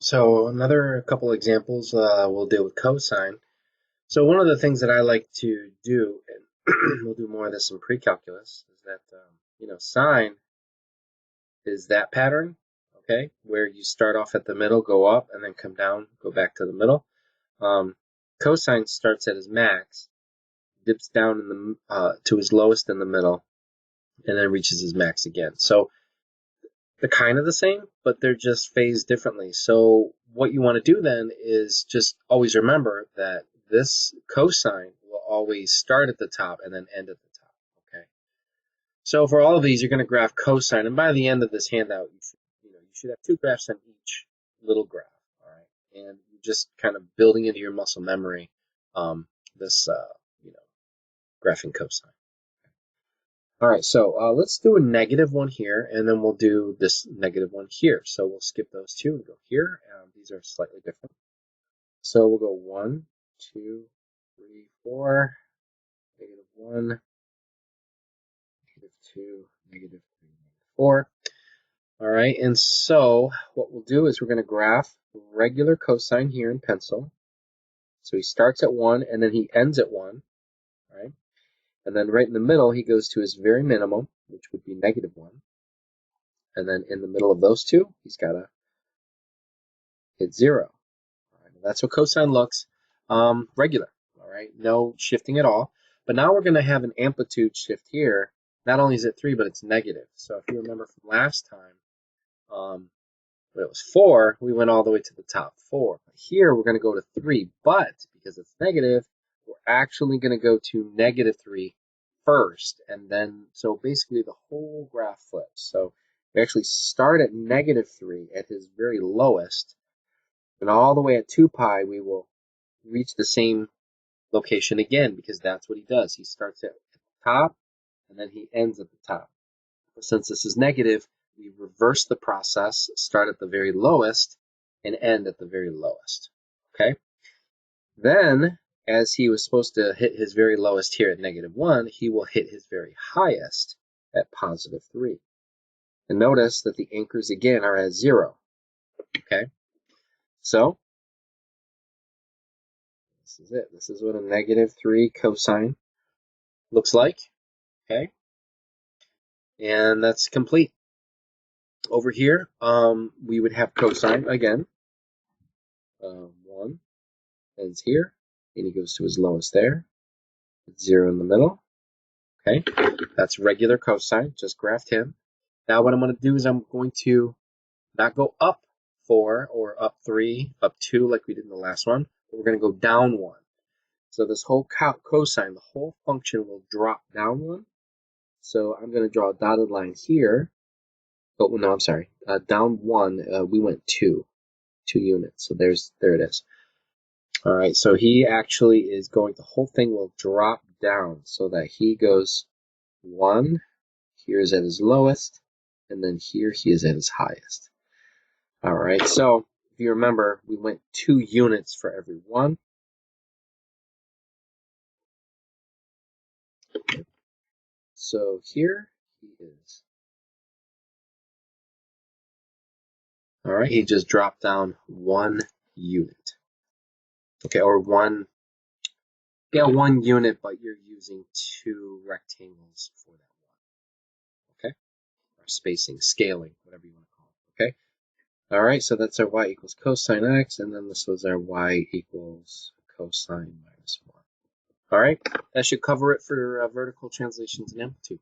So another couple examples we'll deal with cosine. So one of the things that I like to do, and we'll do more of this in pre-calculus, is that sine is that pattern, okay, where you start off at the middle, go up, and then come down, go back to the middle. Cosine starts at his max, dips down in the to his lowest in the middle, and then reaches his max again. So they're kind of the same, but they're just phased differently. So what you want to do then is just always remember that this cosine will always start at the top and then end at the top, okay? So for all of these, you're going to graph cosine, and by the end of this handout, you should have two graphs on each little graph, all right? And you're just kind of building into your muscle memory this, graphing cosine. All right, so let's do a negative one here, and then we'll do this negative one here. So we'll skip those two and go here. These are slightly different. So we'll go 1, 2, 3, 4, -1, -2, -3, -4. All right, and so what we'll do is we're going to graph regular cosine here in pencil. So he starts at 1, and then he ends at 1, right? And then right in the middle, he goes to his very minimum, which would be -1. And then in the middle of those two, he's got to hit 0. All right, that's what cosine looks regular. All right, no shifting at all. But now we're going to have an amplitude shift here. Not only is it 3, but it's negative. So if you remember from last time, when it was 4, we went all the way to the top 4. But here we're going to go to 3, but because it's negative, we're actually going to go to -3 first, and then so basically the whole graph flips. So we actually start at -3 at his very lowest, and all the way at 2 pi we will reach the same location again, because that's what he does. He starts at the top and then he ends at the top. But since this is negative, we reverse the process, start at the very lowest and end at the very lowest. Okay? Then, as he was supposed to hit his very lowest here at -1, he will hit his very highest at +3. And notice that the anchors again are at 0. Okay? So, this is it. This is what a -3 cosine looks like. Okay? And that's complete. Over here, we would have cosine again. 1 ends here, and he goes to his lowest there. 0 in the middle. Okay, that's regular cosine, just graphed him. Now what I'm going to do is I'm going to not go up 4 or up 3, up 2 like we did in the last one, but we're going to go down 1. So this whole cosine, the whole function will drop down 1. So I'm going to draw a dotted line here. Oh, no, I'm sorry. Down 1, we went 2 units. So there it is. All right, so he actually is going, the whole thing will drop down so that he goes 1, here is at his lowest, and then here he is at his highest. All right, so if you remember, we went 2 units for every 1. So here he is. All right, he just dropped down 1 unit. Okay, or 1 unit, but you're using 2 rectangles for that 1. Okay, or spacing, scaling, whatever you want to call it. Okay. All right, so that's our y equals cosine x, and then this was our y equals cosine -1. All right, that should cover it for vertical translations and amplitude.